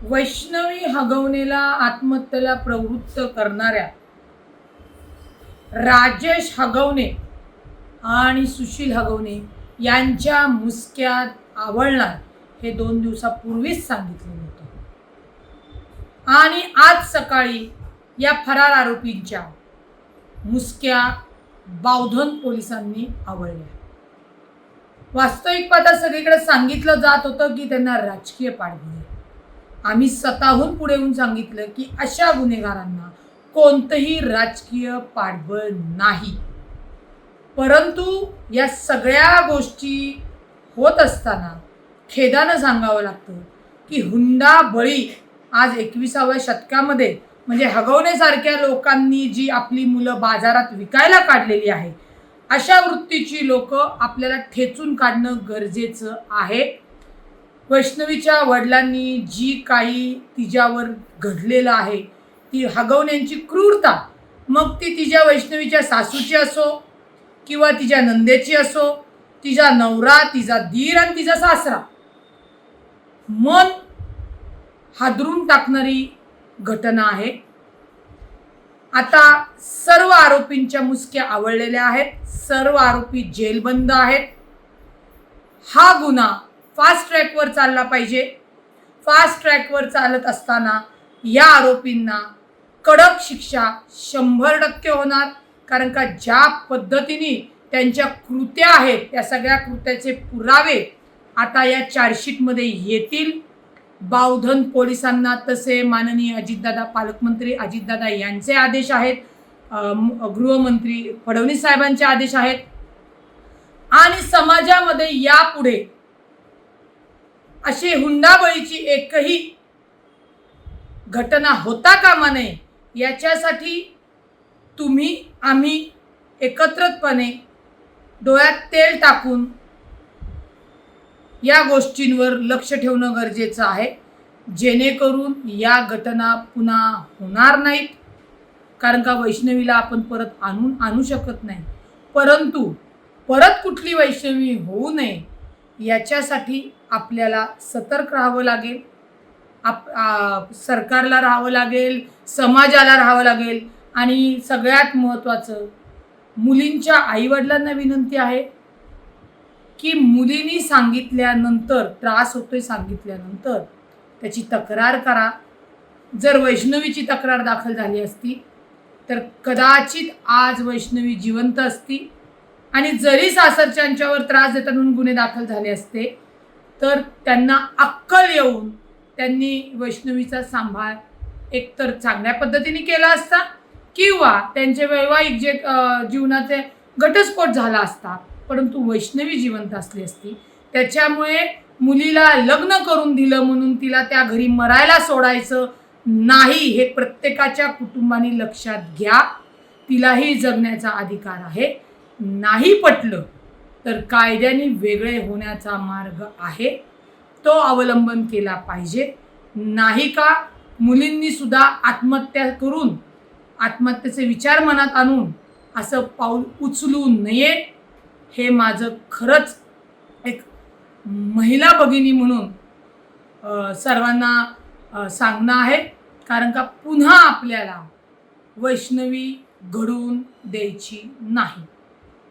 वैष्णवी हगवणेला आत्महत्येला प्रवृत्त करणाऱ्या राजेश हगवणे आणि सुशील हगवणे यांच्या मुसक्यात आवळणार हे 2 दिवसापूर्वीच सांगितलेलं होतं आणि आज सकाळी या फरार आरोपींच्या मुसक्या बावधन पोलिसांनी आवळल्या। वास्तविक पाहता सगळीकडे सांगितलं जात होतं की त्यांना राजकीय पाठबळ आहे। आम्ही स्वतःहून पुढे येऊन सांगितलं की अशा गुन्हेगारांना कोणतंही राजकीय पाठबळ नाही, परंतु या सगळ्या गोष्टी होत असताना खेदानं सांगावं लागतं की हुंडा बळी आज 21व्या शतकामध्ये म्हणजे हगवणेसारख्या लोकांनी जी आपली मुलं बाजारात विकायला काढलेली आहे, अशा वृत्तीची लोक आपल्याला ठेचून काढणं गरजेचं आहे। वैष्णवीच्या वडिलांनी जी काही तिच्यावर घडलेलं आहे, ती हगवण्यांची क्रूरता, मग ती तिच्या वैष्णवीच्या सासूची असो किंवा तिच्या नंदेची असो, तिचा नवरा, तिचा दीर आणि तिचा सासरा, मन हादरून टाकणारी घटना आहे। आता सर्व आरोपींच्या मुसक्या आवळलेल्या आहेत, सर्व आरोपी जेलबंद आहेत। हा गुन्हा फास्ट ट्रॅकवर चालला पाहिजे। फास्ट ट्रॅकवर चालत असताना या आरोपींना कडक शिक्षा 100% होणार, कारण का ज्या पद्धतीने त्यांच्या कृत्या आहेत त्या सगळ्या कृत्याचे पुरावे आता या चार्जशीटमध्ये येतील। बावधन पोलिसांना तसे माननीय अजितदादा, पालकमंत्री अजितदादा यांचे आदेश आहेत, गृहमंत्री फडणवीस साहेबांचे आदेश आहेत आणि समाजामध्ये यापुढे अशी हुंडाबळीची एकही घटना होता कामा नये, याच्यासाठी तुम्ही आम्ही एकत्रितपणे डोळ्यात तेल टाकून या गोष्टींवर लक्ष ठेवणं गरजेचं आहे, जेणेकरून या घटना पुन्हा होणार नाहीत। कारण का वैष्णवीला आपण परत आणू शकत नाही, परंतु परत कुठली वैष्णवी होऊ नये याच्यासाठी आपल्याला सतर्क राहावं लागेल, सरकारला राहावं लागेल, समाजाला राहावं लागेल आणि सगळ्यात महत्त्वाचं मुलींच्या आईवडिलांना विनंती आहे की मुलींनी सांगितल्यानंतर, त्रास होतोय सांगितल्यानंतर त्याची तक्रार करा। जर वैष्णवीची तक्रार दाखल झाली असती तर कदाचित आज वैष्णवी जिवंत असती आणि जरी सासरच्यांच्यावर त्रास देतात म्हणून गुन्हे दाखल झाले असते तर त्यांना अक्कल येऊन त्यांनी वैष्णवीचा सांभाळ एकतर चांगल्या पद्धतीने केला असता किंवा त्यांचे वैवाहिक जे जीवनाचे घटस्फोट झाला असता, परंतु वैष्णवी जिवंत असली असती। त्याच्यामुळे मुलीला लग्न करून दिलं म्हणून तिला त्या घरी मरायला सोडायचं नाही, हे प्रत्येकाच्या कुटुंबाने लक्षात घ्या। तिलाही जगण्याचा अधिकार आहे। नाही पटलं तर कायद्याने वेगळे होण्याचा मार्ग आहे, तो अवलंबन केला पाहिजे। नाही का मुलींनी सुद्धा आत्महत्या करून आत्महत्येचे विचार मनात आणून असं पाऊल उचलू नये, हे माझं खरंच एक महिला भगिनी म्हणून सर्वांना सांगणं आहे। कारण का पुन्हा आपल्याला वैष्णवी घडवून द्यायची नाही।